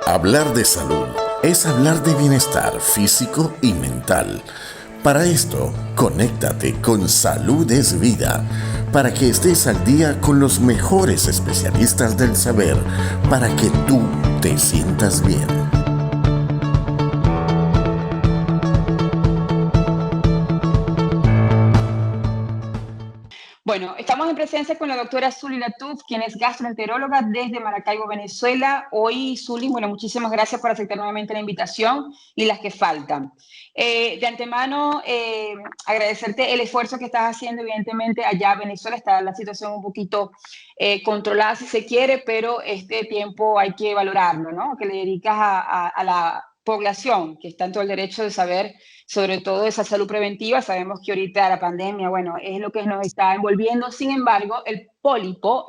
Hablar de salud es hablar de bienestar físico y mental. Para esto, conéctate con Salud es Vida, para que estés al día con los mejores especialistas del saber, para que tú te sientas bien. Bueno, estamos en presencia con la doctora Zuly Latuf, quien es gastroenteróloga desde Maracaibo, Venezuela. Hoy, Zuly, bueno, muchísimas gracias por aceptar nuevamente la invitación y las que faltan. De antemano, agradecerte el esfuerzo que estás haciendo. Evidentemente, allá en Venezuela está la situación un poquito controlada, si se quiere, pero este tiempo hay que valorarlo, ¿no? Que le dedicas a la población, que está en todo el derecho de saber sobre todo esa salud preventiva. Sabemos que ahorita la pandemia, bueno, es lo que nos está envolviendo. Sin embargo, el pólipo,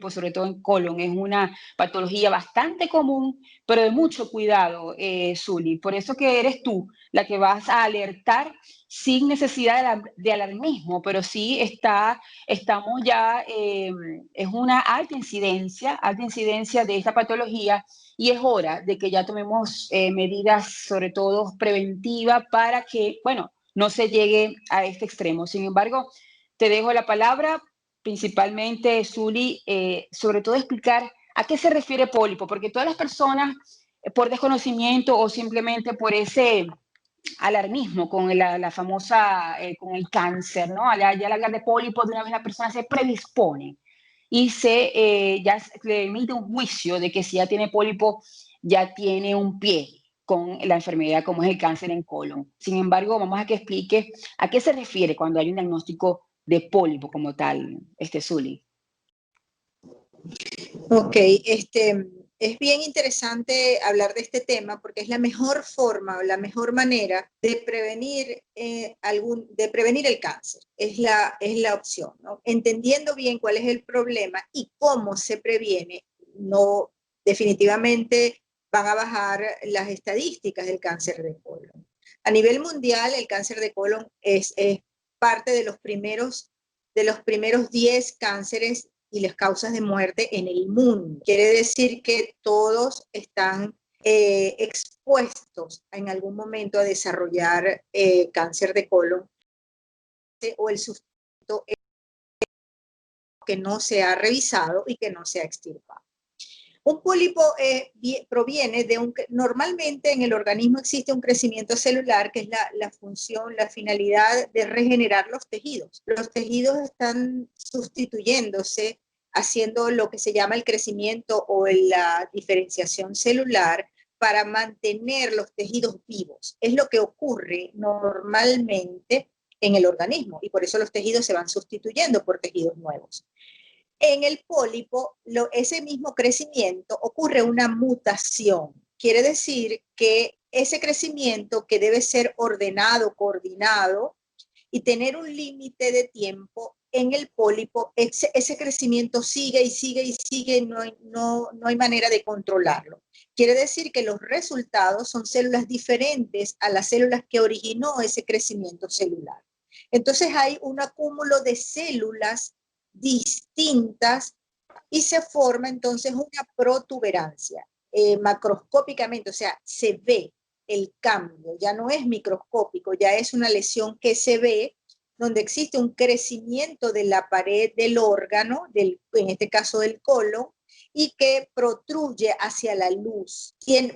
sobre todo en colon, es una patología bastante común, pero de mucho cuidado, Zuly. Por eso que eres tú la que vas a alertar sin necesidad de alarmismo, pero sí estamos ya, es una alta incidencia de esta patología y es hora de que ya tomemos medidas, sobre todo preventivas, para que, bueno, no se llegue a este extremo. Sin embargo, te dejo la palabra, principalmente, Zuly, sobre todo explicar a qué se refiere pólipo, porque todas las personas, por desconocimiento o simplemente por ese alarmismo con la famosa, con el cáncer, ¿no? Ya al hablar de pólipo, de una vez la persona se predispone y ya le emite un juicio de que si ya tiene pólipo, ya tiene un pie con la enfermedad como es el cáncer en colon. Sin embargo, vamos a que explique a qué se refiere cuando hay un diagnóstico de pólipo como tal, Zuly. Ok, es bien interesante hablar de este tema porque es la mejor forma o la mejor manera de prevenir, de prevenir el cáncer. Es la opción, ¿no? Entendiendo bien cuál es el problema y cómo se previene, no definitivamente van a bajar las estadísticas del cáncer de colon. A nivel mundial, el cáncer de colon es parte de los primeros 10 cánceres y las causas de muerte en el mundo. Quiere decir que todos están expuestos en algún momento a desarrollar cáncer de colon o el sustituto que no se ha revisado y que no se ha extirpado. Un pólipo proviene de normalmente en el organismo existe un crecimiento celular que es la función, la finalidad de regenerar los tejidos. Los tejidos están sustituyéndose, haciendo lo que se llama el crecimiento o la diferenciación celular para mantener los tejidos vivos. Es lo que ocurre normalmente en el organismo y por eso los tejidos se van sustituyendo por tejidos nuevos. En el pólipo, ese mismo crecimiento ocurre una mutación. Quiere decir que ese crecimiento que debe ser ordenado, coordinado y tener un límite de tiempo, en el pólipo ese crecimiento sigue y sigue y sigue, no hay manera de controlarlo. Quiere decir que los resultados son células diferentes a las células que originó ese crecimiento celular. Entonces hay un acúmulo de células distintas y se forma entonces una protuberancia macroscópicamente, o sea, se ve el cambio, ya no es microscópico, ya es una lesión que se ve, donde existe un crecimiento de la pared del órgano, en este caso del colon, y que protruye hacia la luz.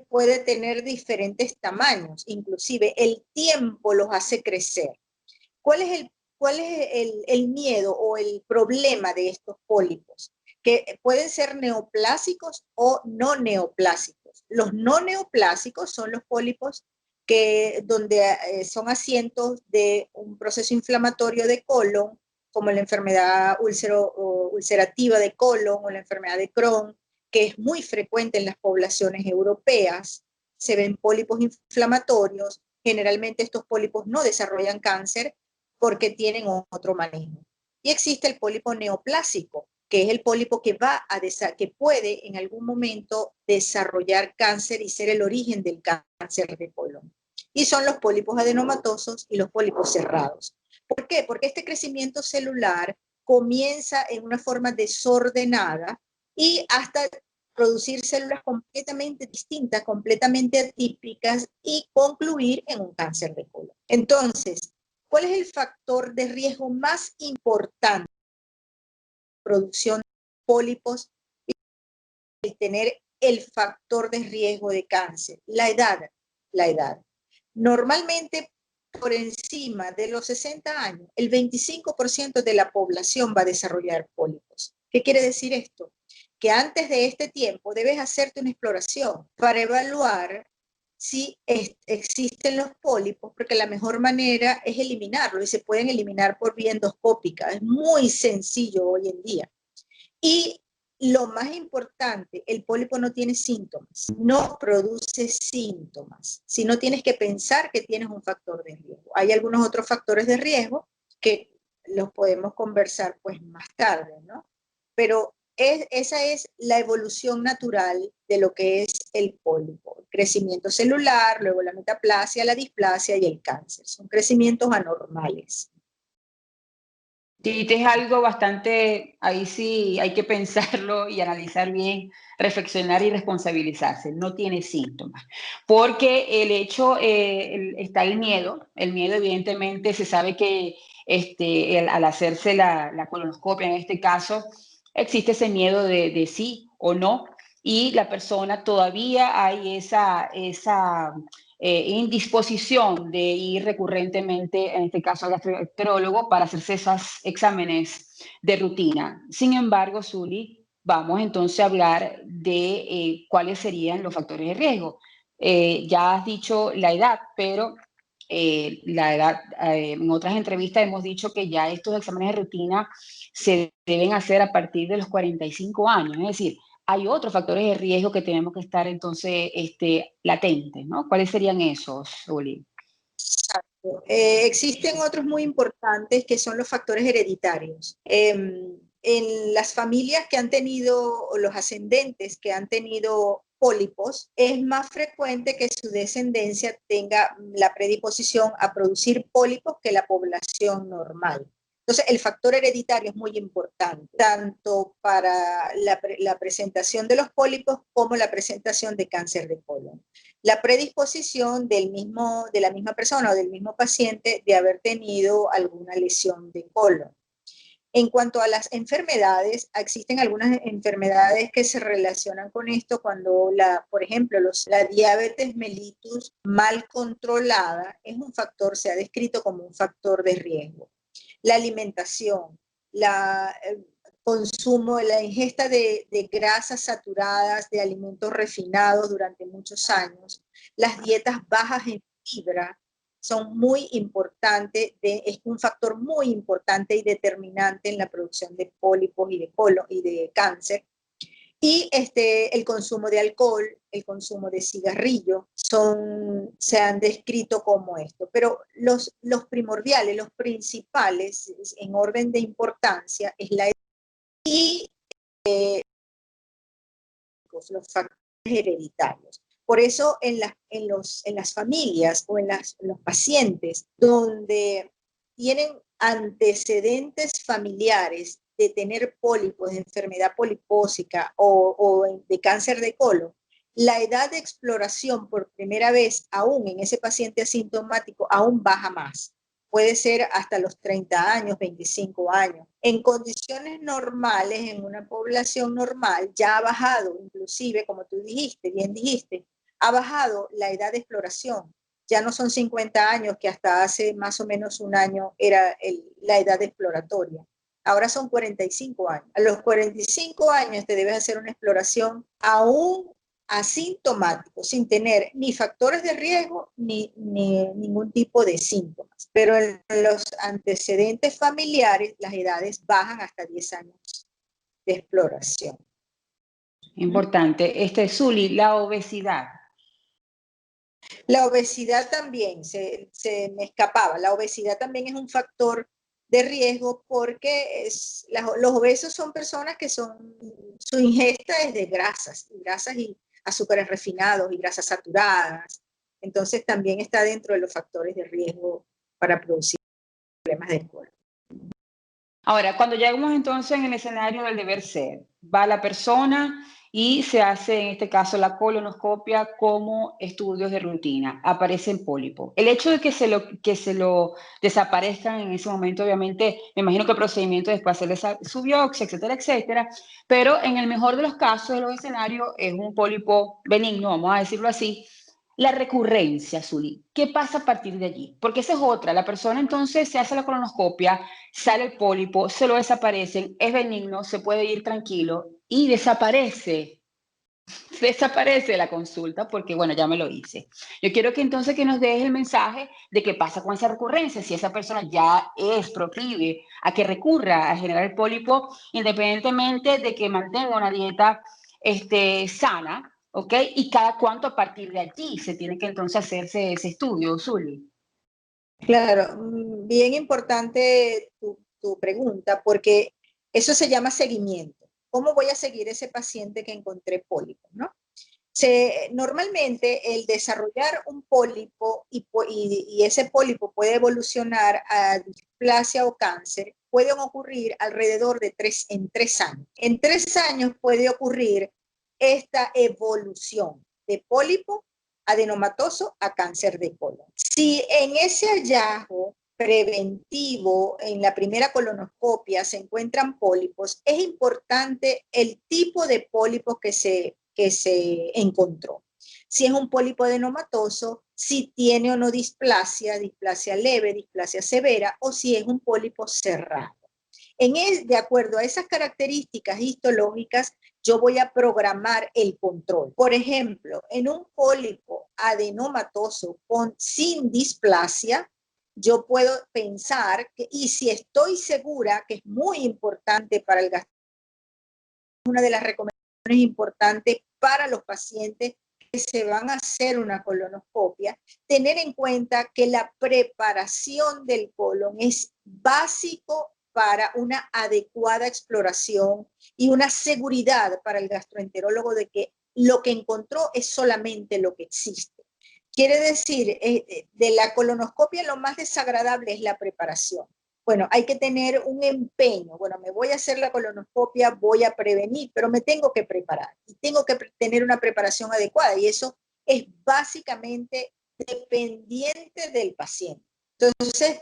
Puede tener diferentes tamaños, inclusive el tiempo los hace crecer. ¿Cuál es el miedo o el problema de estos pólipos? Que pueden ser neoplásicos o no neoplásicos. Los no neoplásicos son los pólipos donde son asientos de un proceso inflamatorio de colon, como la enfermedad ulcerativa de colon o la enfermedad de Crohn, que es muy frecuente en las poblaciones europeas. Se ven pólipos inflamatorios. Generalmente estos pólipos no desarrollan cáncer porque tienen otro manejo. Y existe el pólipo neoplásico, que es el pólipo que puede en algún momento desarrollar cáncer y ser el origen del cáncer de colon. Y son los pólipos adenomatosos y los pólipos cerrados. ¿Por qué? Porque este crecimiento celular comienza en una forma desordenada y hasta producir células completamente distintas, completamente atípicas y concluir en un cáncer de colon. Entonces, ¿cuál es el factor de riesgo más importante? Producción de pólipos y el tener el factor de riesgo de cáncer. La edad. Normalmente, por encima de los 60 años, el 25% de la población va a desarrollar pólipos. ¿Qué quiere decir esto? Que antes de este tiempo debes hacerte una exploración para evaluar si existen los pólipos, porque la mejor manera es eliminarlo y se pueden eliminar por vía endoscópica. Es muy sencillo hoy en día. Y lo más importante, el pólipo no tiene síntomas, no produce síntomas, sino tienes que pensar que tienes un factor de riesgo. Hay algunos otros factores de riesgo que los podemos conversar pues más tarde, ¿no? Pero esa es la evolución natural de lo que es el pólipo. El crecimiento celular, luego la metaplasia, la displasia y el cáncer. Son crecimientos anormales. Sí, es algo bastante, ahí sí hay que pensarlo y analizar bien, reflexionar y responsabilizarse. No tiene síntomas, porque el hecho, está el miedo evidentemente se sabe que al hacerse la colonoscopia en este caso, existe ese miedo de sí o no, y la persona todavía hay esa indisposición de ir recurrentemente, en este caso al gastroenterólogo, para hacerse esos exámenes de rutina. Sin embargo, Zuli, vamos entonces a hablar de cuáles serían los factores de riesgo. Ya has dicho la edad, pero la edad, en otras entrevistas hemos dicho que ya estos exámenes de rutina se deben hacer a partir de los 45 años, es decir, hay otros factores de riesgo que tenemos que estar entonces latentes, ¿no? ¿Cuáles serían esos, Uli? Existen otros muy importantes que son los factores hereditarios. En las familias que han tenido, o los ascendentes que han tenido pólipos, es más frecuente que su descendencia tenga la predisposición a producir pólipos que la población normal. Entonces, el factor hereditario es muy importante, tanto para la presentación de los pólipos como la presentación de cáncer de colon. La predisposición de la misma persona o del mismo paciente de haber tenido alguna lesión de colon. En cuanto a las enfermedades, existen algunas enfermedades que se relacionan con esto cuando, por ejemplo, la diabetes mellitus mal controlada es un factor, se ha descrito como un factor de riesgo. La alimentación, el consumo, la ingesta de grasas saturadas, de alimentos refinados durante muchos años, las dietas bajas en fibra, son muy importantes, es un factor muy importante y determinante en la producción de pólipos y de colon y de cáncer. Y el consumo de alcohol, el consumo de cigarrillo, se han descrito como esto. Pero los primordiales, los principales en orden de importancia es la edad y los factores hereditarios. Por eso en las familias o en los pacientes donde tienen antecedentes familiares de tener pólipos, de enfermedad polipósica o de cáncer de colon, la edad de exploración por primera vez, aún en ese paciente asintomático, aún baja más. Puede ser hasta los 30 años, 25 años. En condiciones normales, en una población normal, ya ha bajado, inclusive, como tú dijiste, bien dijiste, ha bajado la edad de exploración. Ya no son 50 años, que hasta hace más o menos un año era la edad exploratoria. Ahora son 45 años. A los 45 años te debes hacer una exploración aún asintomático, sin tener ni factores de riesgo ni ningún tipo de síntomas. Pero en los antecedentes familiares, las edades bajan hasta 10 años de exploración. Importante. Zuli, la obesidad. La obesidad también, se me escapaba, la obesidad también es un factor de riesgo porque los obesos son personas que su ingesta es de grasas y azúcares refinados y grasas saturadas. Entonces también está dentro de los factores de riesgo para producir problemas de colon. Ahora, cuando llegamos entonces en el escenario del deber ser, va la persona y se hace en este caso la colonoscopia como estudios de rutina. Aparecen pólipos. El hecho de que se lo desaparezcan en ese momento, obviamente, me imagino que el procedimiento después de hacerle su biopsia, etcétera, etcétera, pero en el mejor de los casos, de los escenarios, es un pólipo benigno, vamos a decirlo así. La recurrencia, Zuli, ¿qué pasa a partir de allí? Porque esa es otra. La persona entonces se hace la colonoscopia, sale el pólipo, se lo desaparecen, es benigno, se puede ir tranquilo y desaparece. Desaparece la consulta porque, bueno, ya me lo hice. Yo quiero que entonces que nos dejes el mensaje de qué pasa con esa recurrencia, si esa persona ya es proclive a que recurra a generar el pólipo, independientemente de que mantenga una dieta sana, ¿ok? Y cada cuánto a partir de allí se tiene que entonces hacerse ese estudio, Zuli. Claro, bien importante tu pregunta, porque eso se llama seguimiento. ¿Cómo voy a seguir ese paciente que encontré pólipo, no? Normalmente el desarrollar un pólipo y ese pólipo puede evolucionar a displasia o cáncer, pueden ocurrir alrededor de en 3 años. En 3 años puede ocurrir esta evolución de pólipo adenomatoso a cáncer de colon. Si en ese hallazgo preventivo en la primera colonoscopia se encuentran pólipos, es importante el tipo de pólipos que se encontró. Si es un pólipo adenomatoso, si tiene o no displasia, displasia leve, displasia severa, o si es un pólipo cerrado. De acuerdo a esas características histológicas, yo voy a programar el control. Por ejemplo, en un pólipo adenomatoso sin displasia, yo puedo pensar que, y si estoy segura que es muy importante para el gastroenterólogo, una de las recomendaciones importantes para los pacientes que se van a hacer una colonoscopia, tener en cuenta que la preparación del colon es básico para una adecuada exploración y una seguridad para el gastroenterólogo de que lo que encontró es solamente lo que existe. Quiere decir, de la colonoscopia lo más desagradable es la preparación. Bueno, hay que tener un empeño. Bueno, me voy a hacer la colonoscopia, voy a prevenir, pero me tengo que preparar y tengo que tener una preparación adecuada y eso es básicamente dependiente del paciente. Entonces,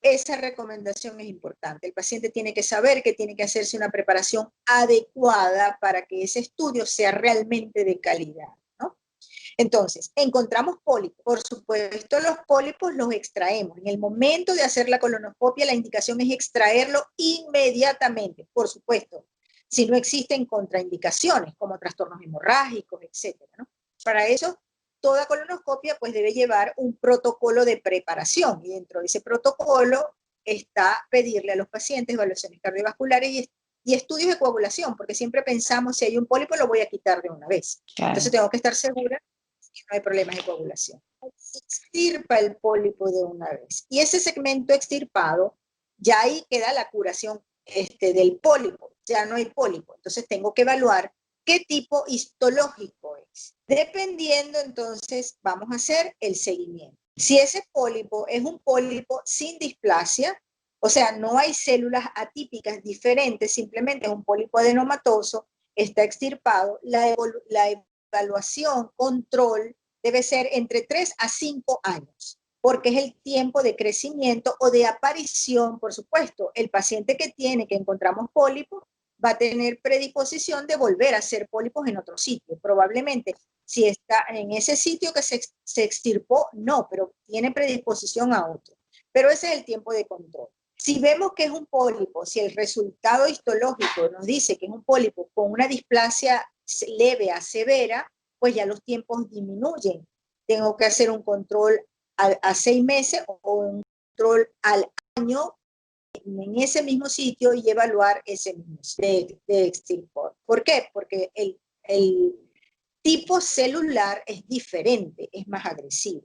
esa recomendación es importante. El paciente tiene que saber que tiene que hacerse una preparación adecuada para que ese estudio sea realmente de calidad, ¿no? Entonces, encontramos pólipos. Por supuesto, los pólipos los extraemos. En el momento de hacer la colonoscopia, la indicación es extraerlo inmediatamente, por supuesto, si no existen contraindicaciones como trastornos hemorrágicos, etcétera, ¿no? Para eso, toda colonoscopia pues debe llevar un protocolo de preparación y dentro de ese protocolo está pedirle a los pacientes evaluaciones cardiovasculares y estudios de coagulación, porque siempre pensamos si hay un pólipo lo voy a quitar de una vez. Claro. Entonces tengo que estar segura que no hay problemas de coagulación. Se extirpa el pólipo de una vez. Y ese segmento extirpado, ya ahí queda la curación del pólipo. Ya no hay pólipo. Entonces tengo que evaluar qué tipo histológico es. Dependiendo, entonces, vamos a hacer el seguimiento. Si ese pólipo es un pólipo sin displasia, o sea, no hay células atípicas diferentes, simplemente es un pólipo adenomatoso, está extirpado, la evaluación, control, debe ser entre 3 a 5 años, porque es el tiempo de crecimiento o de aparición, por supuesto. El paciente que encontramos pólipos, va a tener predisposición de volver a hacer pólipos en otro sitio. Probablemente, si está en ese sitio que se extirpó, no, pero tiene predisposición a otro. Pero ese es el tiempo de control. Si vemos que es un pólipo, si el resultado histológico nos dice que es un pólipo con una displasia leve a severa, pues ya los tiempos disminuyen. Tengo que hacer un control a 6 meses o un control al año en ese mismo sitio y evaluar ese mismo de extirpar. ¿Por qué? Porque el tipo celular es diferente, es más agresivo.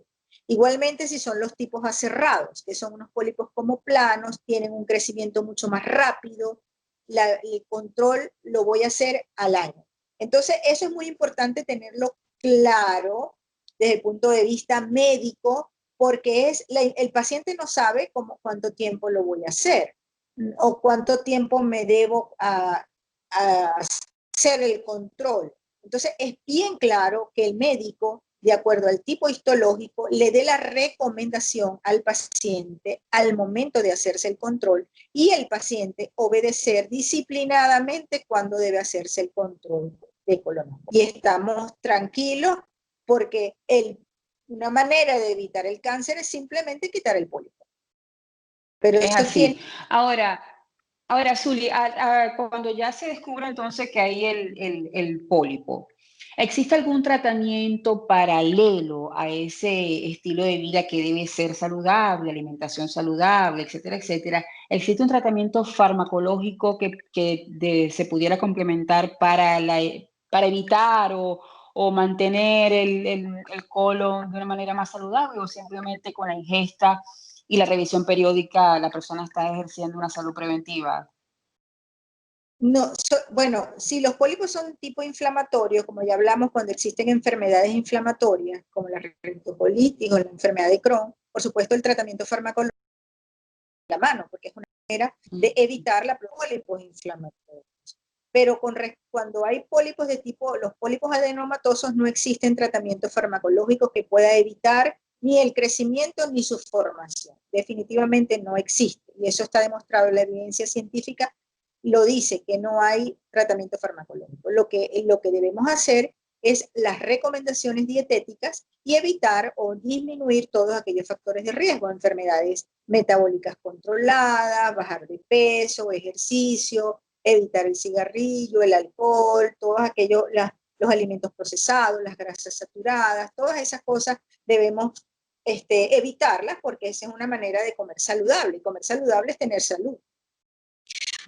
Igualmente si son los tipos aserrados, que son unos pólipos como planos, tienen un crecimiento mucho más rápido, el control lo voy a hacer al año. Entonces eso es muy importante tenerlo claro desde el punto de vista médico, porque el paciente no sabe cuánto tiempo lo voy a hacer o cuánto tiempo me debo a hacer el control. Entonces es bien claro que el médico, de acuerdo al tipo histológico, le dé la recomendación al paciente al momento de hacerse el control y el paciente obedecer disciplinadamente cuando debe hacerse el control de colonoscopia. Y estamos tranquilos porque una manera de evitar el cáncer es simplemente quitar el pólipo. Pero Es eso tiene... así. Ahora, Zuli, cuando ya se descubre entonces que hay el pólipo, ¿existe algún tratamiento paralelo a ese estilo de vida que debe ser saludable, alimentación saludable, etcétera, etcétera? ¿Existe un tratamiento farmacológico que se pudiera complementar para evitar o mantener el colon de una manera más saludable, o simplemente con la ingesta y la revisión periódica la persona está ejerciendo una salud preventiva? No, bueno, si los pólipos son tipo inflamatorio, como ya hablamos, cuando existen enfermedades inflamatorias, como la retinocolitis o la enfermedad de Crohn, por supuesto el tratamiento farmacológico es la mano, porque es una manera de evitar los pólipos inflamatorios. Pero cuando hay pólipos de tipo, los pólipos adenomatosos, no existen tratamientos farmacológicos que pueda evitar ni el crecimiento ni su formación. Definitivamente no existe. Y eso está demostrado en la evidencia científica, lo dice que no hay tratamiento farmacológico. Lo que debemos hacer es las recomendaciones dietéticas y evitar o disminuir todos aquellos factores de riesgo, enfermedades metabólicas controladas, bajar de peso, ejercicio, evitar el cigarrillo, el alcohol, todos aquellos, los alimentos procesados, las grasas saturadas, todas esas cosas debemos evitarlas porque esa es una manera de comer saludable. Y comer saludable es tener salud.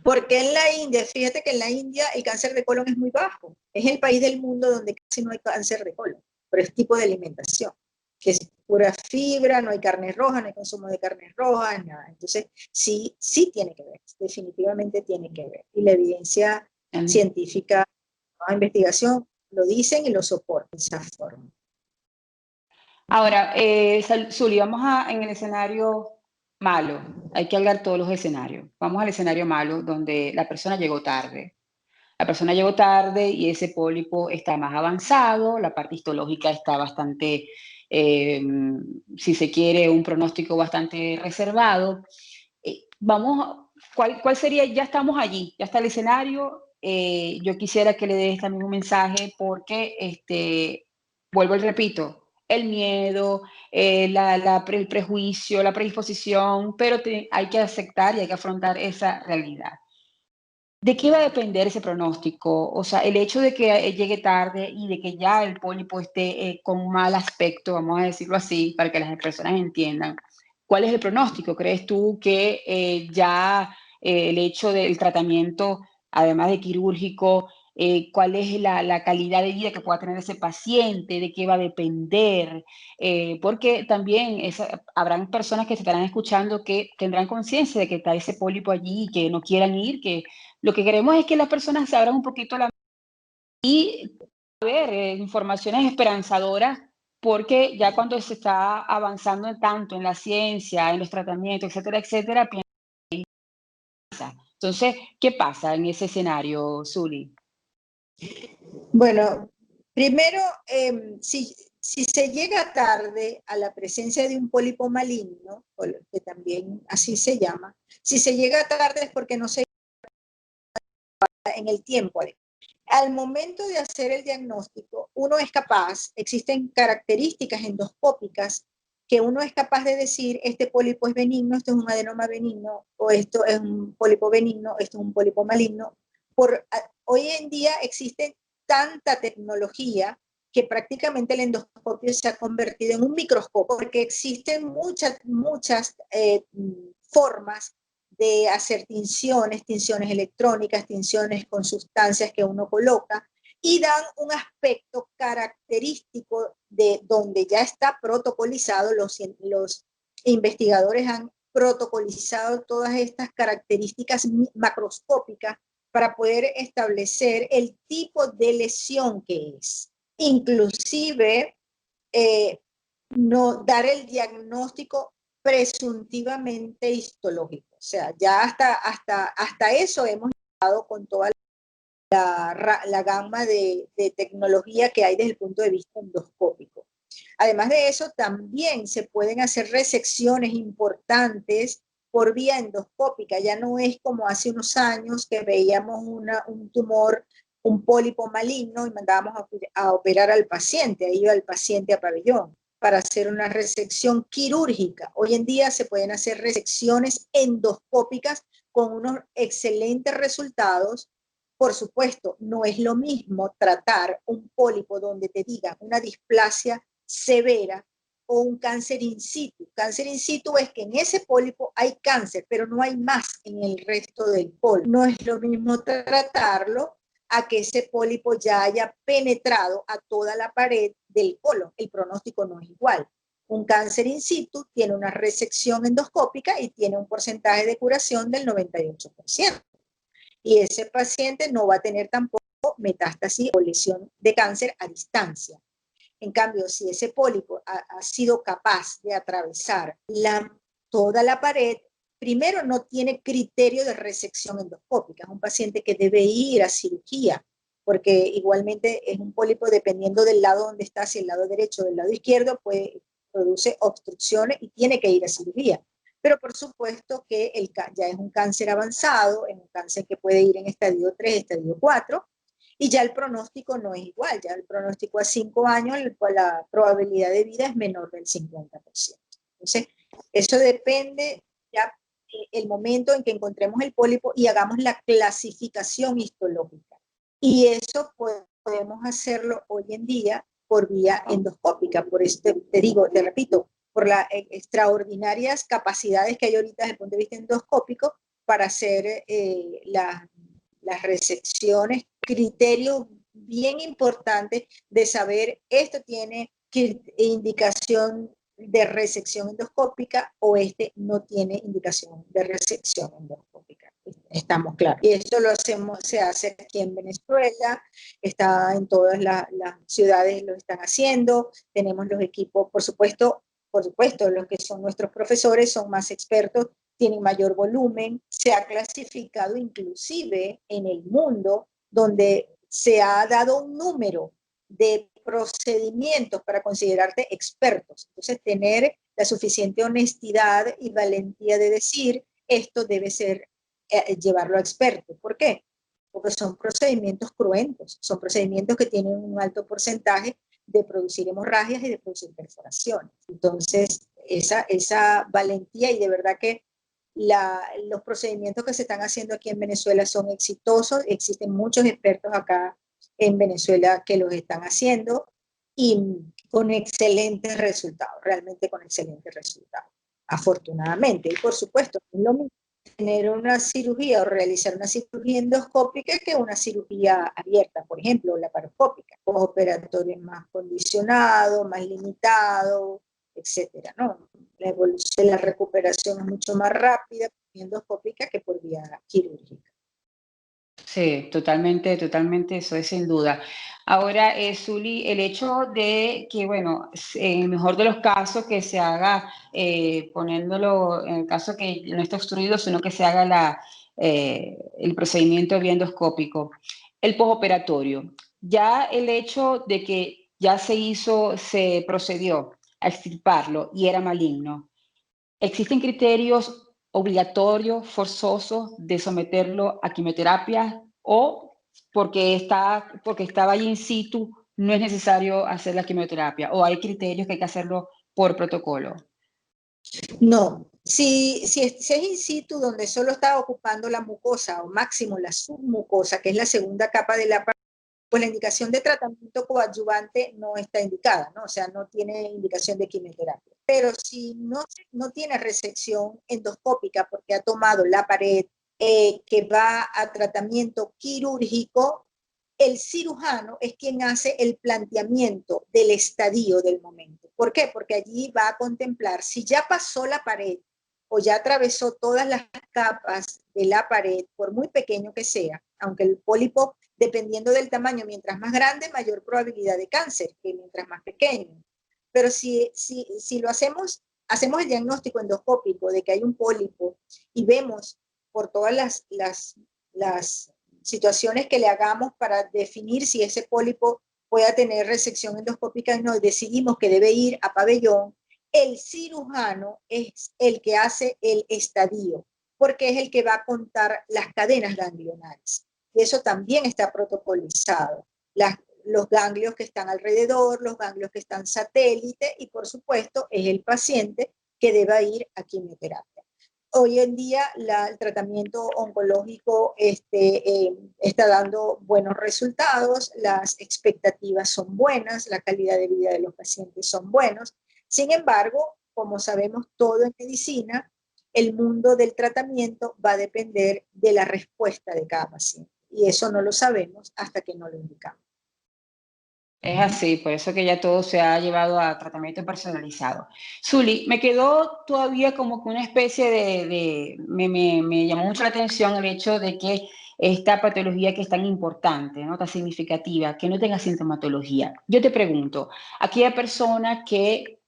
Porque en la India, fíjate que en la India el cáncer de colon es muy bajo. Es el país del mundo donde casi no hay cáncer de colon, por este tipo de alimentación, que es pura fibra, no hay carne roja, no hay consumo de carnes rojas, nada. Entonces, sí, sí tiene que ver, definitivamente tiene que ver. Y la evidencia científica, la investigación, lo dicen y lo soportan de esa forma. Ahora, Zuli, vamos en el escenario malo. Hay que hablar todos los escenarios. Vamos al escenario malo, donde la persona llegó tarde. La persona llegó tarde y ese pólipo está más avanzado, la parte histológica está bastante, si se quiere, un pronóstico bastante reservado. ¿Cuál sería? Ya estamos allí, ya está el escenario. Yo quisiera que le des también un mensaje porque, vuelvo y repito, el miedo, el prejuicio, la predisposición, pero hay que aceptar y hay que afrontar esa realidad. ¿De qué va a depender ese pronóstico? O sea, el hecho de que llegue tarde y de que ya el pólipo esté con un mal aspecto, vamos a decirlo así, para que las personas entiendan. ¿Cuál es el pronóstico? ¿Crees tú que ya el hecho del tratamiento, además de quirúrgico, cuál es la calidad de vida que pueda tener ese paciente? ¿De qué va a depender? Porque también habrán personas que se estarán escuchando que tendrán conciencia de que está ese pólipo allí y que no quieran ir, que lo que queremos es que las personas se abran un poquito la y ver informaciones esperanzadoras, porque ya cuando se está avanzando tanto en la ciencia, en los tratamientos, etcétera, etcétera, piensa. Entonces, ¿qué pasa en ese escenario, Zuli? Bueno, primero, si se llega tarde a la presencia de un pólipo maligno, que también así se llama, si se llega tarde es porque no se en el tiempo. Al momento de hacer el diagnóstico, uno es capaz, existen características endoscópicas que uno es capaz de decir, este pólipo es benigno, esto es un adenoma benigno, o esto es un pólipo benigno, esto es un pólipo maligno. Hoy en día existe tanta tecnología que prácticamente el endoscopio se ha convertido en un microscopio, porque existen muchas formas de hacer tinciones electrónicas, tinciones con sustancias que uno coloca, y dan un aspecto característico de donde ya está protocolizado, los investigadores han protocolizado todas estas características macroscópicas para poder establecer el tipo de lesión que es. Inclusive, no dar el diagnóstico presuntivamente histológico. O sea, ya hasta eso hemos llegado con toda la gama de tecnología que hay desde el punto de vista endoscópico. Además de eso, también se pueden hacer resecciones importantes por vía endoscópica. Ya no es como hace unos años que veíamos un tumor, un pólipo maligno y mandábamos a operar al paciente, ahí iba el paciente a pabellón para hacer una resección quirúrgica. Hoy en día se pueden hacer resecciones endoscópicas con unos excelentes resultados. Por supuesto, no es lo mismo tratar un pólipo donde te digan una displasia severa o un cáncer in situ. Cáncer in situ es que en ese pólipo hay cáncer, pero no hay más en el resto del pólipo. No es lo mismo tratarlo a que ese pólipo ya haya penetrado a toda la pared del colon. El pronóstico no es igual. Un cáncer in situ tiene una resección endoscópica y tiene un porcentaje de curación del 98%. Y ese paciente no va a tener tampoco metástasis o lesión de cáncer a distancia. En cambio, si ese pólipo ha sido capaz de atravesar toda la pared, primero no tiene criterio de resección endoscópica. Es un paciente que debe ir a cirugía, porque igualmente es un pólipo dependiendo del lado donde está, si el lado derecho o del lado izquierdo, pues produce obstrucciones y tiene que ir a cirugía. Pero por supuesto que ya es un cáncer avanzado, es un cáncer que puede ir en estadio 3, estadio 4, y ya el pronóstico no es igual, ya el pronóstico a 5 años, la probabilidad de vida es menor del 50%. Entonces, eso depende ya el momento en que encontremos el pólipo y hagamos la clasificación histológica. Y eso podemos hacerlo hoy en día por vía endoscópica. Por eso te digo, te repito, por las extraordinarias capacidades que hay ahorita desde el punto de vista endoscópico para hacer las resecciones, criterios bien importantes de saber esto tiene indicación de resección endoscópica o este no tiene indicación de resección endoscópica. Estamos claros. Y esto se hace aquí en Venezuela, está en todas las ciudades, lo están haciendo, tenemos los equipos, por supuesto, los que son nuestros profesores son más expertos, tienen mayor volumen, se ha clasificado inclusive en el mundo donde se ha dado un número de procedimientos para considerarte expertos. Entonces, tener la suficiente honestidad y valentía de decir esto debe ser, llevarlo a experto. ¿Por qué? Porque son procedimientos cruentos, son procedimientos que tienen un alto porcentaje de producir hemorragias y de producir perforaciones. Entonces, esa valentía y de verdad que los procedimientos que se están haciendo aquí en Venezuela son exitosos, existen muchos expertos acá en Venezuela que los están haciendo y con excelentes resultados, realmente con excelentes resultados, afortunadamente. Y por supuesto, es lo mismo tener una cirugía o realizar una cirugía endoscópica que una cirugía abierta, por ejemplo, laparoscópica, postoperatorio más condicionado, más limitado, etcétera, ¿no? La evolución, la recuperación es mucho más rápida endoscópica que por vía quirúrgica. Sí, totalmente, totalmente, eso es sin duda. Ahora, Zuli, el hecho de que, bueno, en el mejor de los casos que se haga, poniéndolo en el caso que no está obstruido, sino que se haga el procedimiento vía endoscópico, el postoperatorio. Ya el hecho de que ya se procedió a extirparlo y era maligno, ¿existen criterios obligatorios, forzosos de someterlo a quimioterapia o porque estaba allí in situ no es necesario hacer la quimioterapia o hay criterios que hay que hacerlo por protocolo? No, si es in situ donde solo está ocupando la mucosa o máximo la submucosa, que es la segunda capa de la pues la indicación de tratamiento coadyuvante no está indicada, ¿no? O sea, no tiene indicación de quimioterapia. Pero si no tiene resección endoscópica porque ha tomado la pared que va a tratamiento quirúrgico, el cirujano es quien hace el planteamiento del estadio del momento. ¿Por qué? Porque allí va a contemplar si ya pasó la pared o ya atravesó todas las capas de la pared, por muy pequeño que sea, aunque el pólipo, dependiendo del tamaño, mientras más grande, mayor probabilidad de cáncer que mientras más pequeño. Pero si lo hacemos el diagnóstico endoscópico de que hay un pólipo y vemos por todas las situaciones que le hagamos para definir si ese pólipo pueda tener resección endoscópica y no, y decidimos que debe ir a pabellón, el cirujano es el que hace el estadio, porque es el que va a contar las cadenas ganglionares. Y eso también está protocolizado. Los ganglios que están alrededor, los ganglios que están satélite, y por supuesto es el paciente que deba ir a quimioterapia. Hoy en día el tratamiento oncológico está dando buenos resultados, las expectativas son buenas, la calidad de vida de los pacientes son buenos. Sin embargo, como sabemos todo en medicina, el mundo del tratamiento va a depender de la respuesta de cada paciente. Y eso no lo sabemos hasta que no lo indicamos. Es así, por eso que ya todo se ha llevado a tratamiento personalizado. Zuli, me quedó todavía como que una especie me llamó mucho la atención el hecho de que esta patología que es tan importante, ¿no? Tan significativa, que no tenga sintomatología. Yo te pregunto, aquella persona que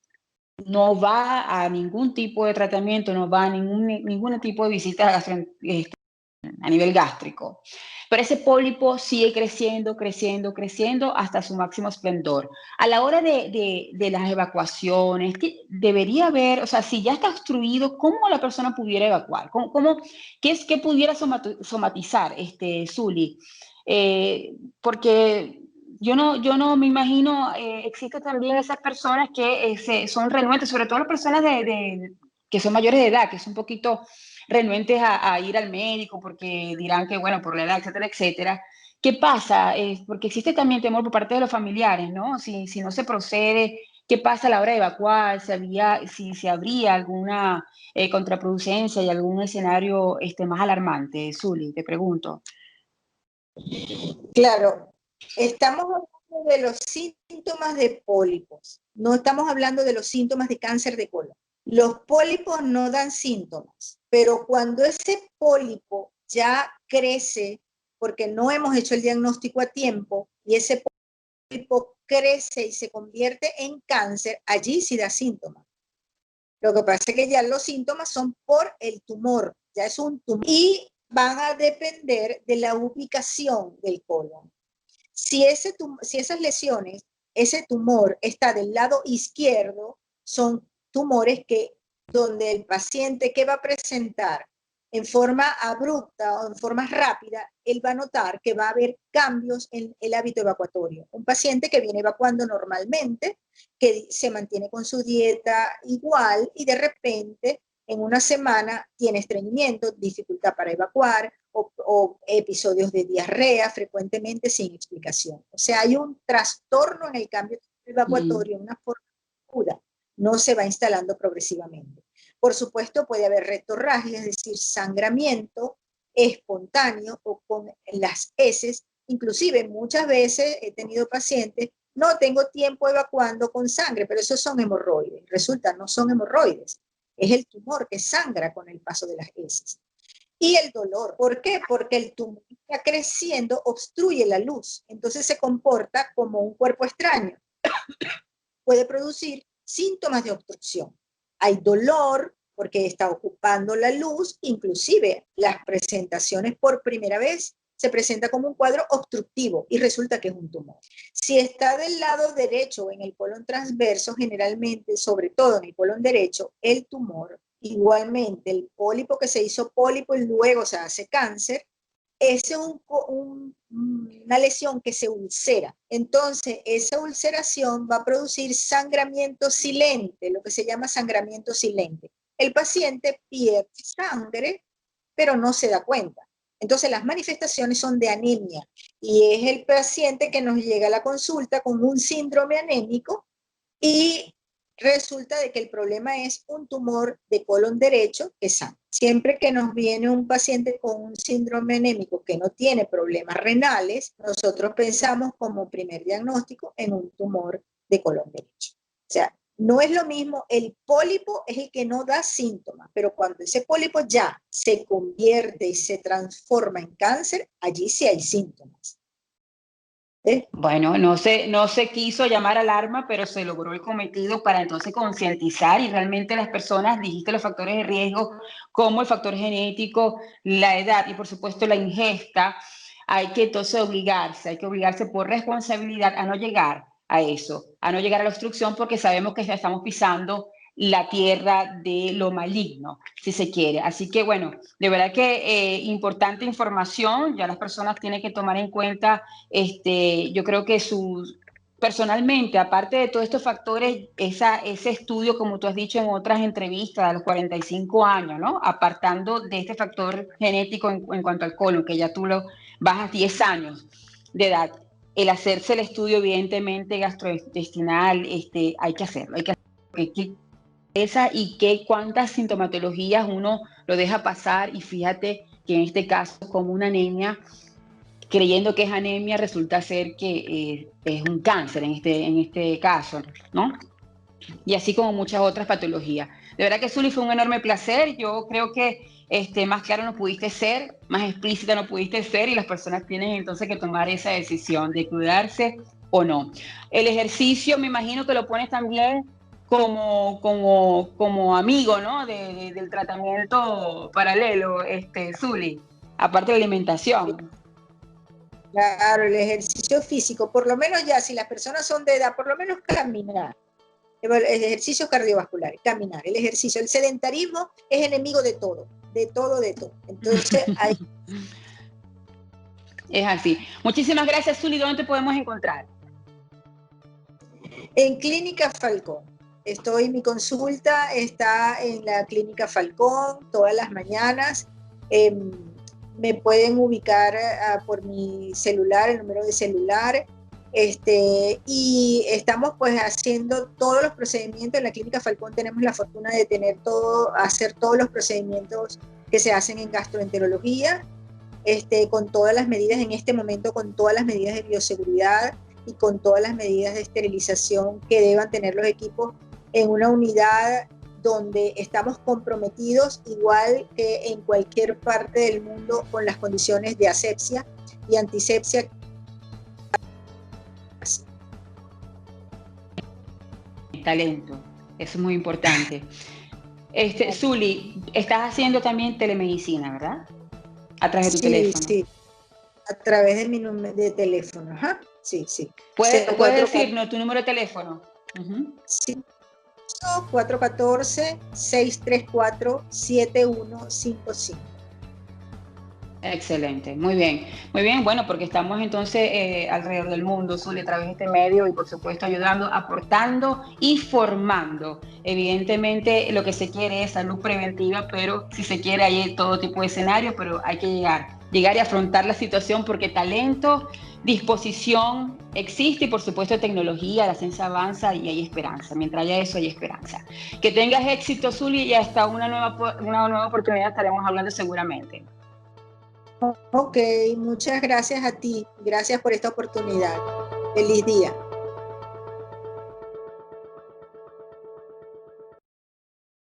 no va a ningún tipo de tratamiento, no va a ningún tipo de visita a nivel gástrico. Pero ese pólipo sigue creciendo, creciendo, creciendo hasta su máximo esplendor. A la hora de las evacuaciones, ¿qué debería haber? O sea, si ya está obstruido, ¿cómo la persona pudiera evacuar? ¿Qué pudiera somatizar, Zuli? Porque yo no me imagino, existen también esas personas que son renuentes, sobre todo las personas que son mayores de edad, que son un poquito renuentes a ir al médico porque dirán que, bueno, por la edad, etcétera, etcétera. ¿Qué pasa? Porque existe también temor por parte de los familiares, ¿no? Si no se procede, ¿qué pasa a la hora de evacuar? Si habría alguna contraproducencia y algún escenario más alarmante, Zuli, te pregunto. Claro, estamos hablando de los síntomas de pólipos, no estamos hablando de los síntomas de cáncer de colon. Los pólipos no dan síntomas, pero cuando ese pólipo ya crece, porque no hemos hecho el diagnóstico a tiempo, y ese pólipo crece y se convierte en cáncer, allí sí da síntomas. Lo que pasa es que ya los síntomas son por el tumor, ya es un tumor. Y van a depender de la ubicación del colon. Si esas lesiones, ese tumor está del lado izquierdo, son tumores donde el paciente que va a presentar en forma abrupta o en forma rápida, él va a notar que va a haber cambios en el hábito evacuatorio. Un paciente que viene evacuando normalmente, que se mantiene con su dieta igual y de repente en una semana tiene estreñimiento, dificultad para evacuar o episodios de diarrea frecuentemente sin explicación. O sea, hay un trastorno en el cambio evacuatorio, una forma aguda, no se va instalando progresivamente. Por supuesto, puede haber rectorragia, es decir, sangramiento espontáneo o con las heces. Inclusive, muchas veces he tenido pacientes, no tengo tiempo evacuando con sangre, pero esos son hemorroides. Resulta, no son hemorroides. Es el tumor que sangra con el paso de las heces. Y el dolor. ¿Por qué? Porque el tumor está creciendo, obstruye la luz. Entonces se comporta como un cuerpo extraño. Puede producir síntomas de obstrucción. Hay dolor porque está ocupando la luz, inclusive las presentaciones por primera vez se presenta como un cuadro obstructivo y resulta que es un tumor. Si está del lado derecho o en el colon transverso, generalmente, sobre todo en el colon derecho, el tumor, igualmente el pólipo que se hizo pólipo y luego se hace cáncer, es una lesión que se ulcera. Entonces, esa ulceración va a producir sangramiento silente, lo que se llama sangramiento silente. El paciente pierde sangre, pero no se da cuenta. Entonces, las manifestaciones son de anemia y es el paciente que nos llega a la consulta con un síndrome anémico y resulta de que el problema es un tumor de colon derecho que sangra. Siempre que nos viene un paciente con un síndrome anémico que no tiene problemas renales, nosotros pensamos como primer diagnóstico en un tumor de colon derecho. O sea, no es lo mismo, el pólipo es el que no da síntomas, pero cuando ese pólipo ya se convierte y se transforma en cáncer, allí sí hay síntomas. Bueno, no se quiso llamar alarma, pero se logró el cometido para entonces concientizar y realmente las personas, dijiste los factores de riesgo, como el factor genético, la edad y por supuesto la ingesta. hay que entonces hay que obligarse por responsabilidad a no llegar a eso, a no llegar a la obstrucción porque sabemos que ya estamos pisando la tierra de lo maligno, si se quiere. Así que bueno, de verdad que importante información, ya las personas tienen que tomar en cuenta, yo creo que personalmente, aparte de todos estos factores, ese estudio, como tú has dicho en otras entrevistas, a los 45 años, ¿no? Apartando de este factor genético en cuanto al colon, que ya tú lo bajas 10 años de edad, el hacerse el estudio, evidentemente, gastrointestinal, hay que hacerlo, hay que hacerlo. Y cuántas sintomatologías uno lo deja pasar, y fíjate que en este caso, como una anemia, creyendo que es anemia, resulta ser que es un cáncer en este caso, ¿no? Y así como muchas otras patologías. De verdad que, Zuli, fue un enorme placer. Yo creo que más claro no pudiste ser, más explícita no pudiste ser, y las personas tienen entonces que tomar esa decisión de cuidarse o no. El ejercicio, me imagino que lo pones también como amigo, ¿no? Del tratamiento paralelo, Zuli, aparte de la alimentación. Claro, el ejercicio físico, por lo menos ya, si las personas son de edad, por lo menos caminar. Ejercicios cardiovasculares, caminar, el ejercicio. El sedentarismo es enemigo de todo, de todo, de todo. Entonces, hay... Es así. Muchísimas gracias, Zuli. ¿Dónde te podemos encontrar? En Clínica Falcón. Mi consulta está en la Clínica Falcón todas las mañanas. Me pueden ubicar por mi celular, el número de celular. Y estamos pues haciendo todos los procedimientos. En la Clínica Falcón tenemos la fortuna de hacer todos los procedimientos que se hacen en gastroenterología, con todas las medidas en este momento, con todas las medidas de bioseguridad y con todas las medidas de esterilización que deban tener los equipos en una unidad donde estamos comprometidos, igual que en cualquier parte del mundo, con las condiciones de asepsia y antisepsia. Talento, eso es muy importante. Zuli, estás haciendo también telemedicina, ¿verdad? A través de tu teléfono. Sí, a través de mi número de teléfono. Ajá. Sí. ¿Puedes decirnos tu número de teléfono? Sí, 414-634-7155. Excelente, muy bien, bueno, porque estamos entonces alrededor del mundo, Zuli, a través de este medio, y por supuesto ayudando, aportando y formando. Evidentemente lo que se quiere es salud preventiva, pero si se quiere hay todo tipo de escenarios, pero hay que llegar y afrontar la situación, porque talento, disposición existe, y por supuesto tecnología, la ciencia avanza y hay esperanza. Mientras haya eso, hay esperanza. Que tengas éxito, Zuli, y hasta una nueva oportunidad estaremos hablando seguramente. Ok, muchas gracias a ti. Gracias por esta oportunidad. Feliz día.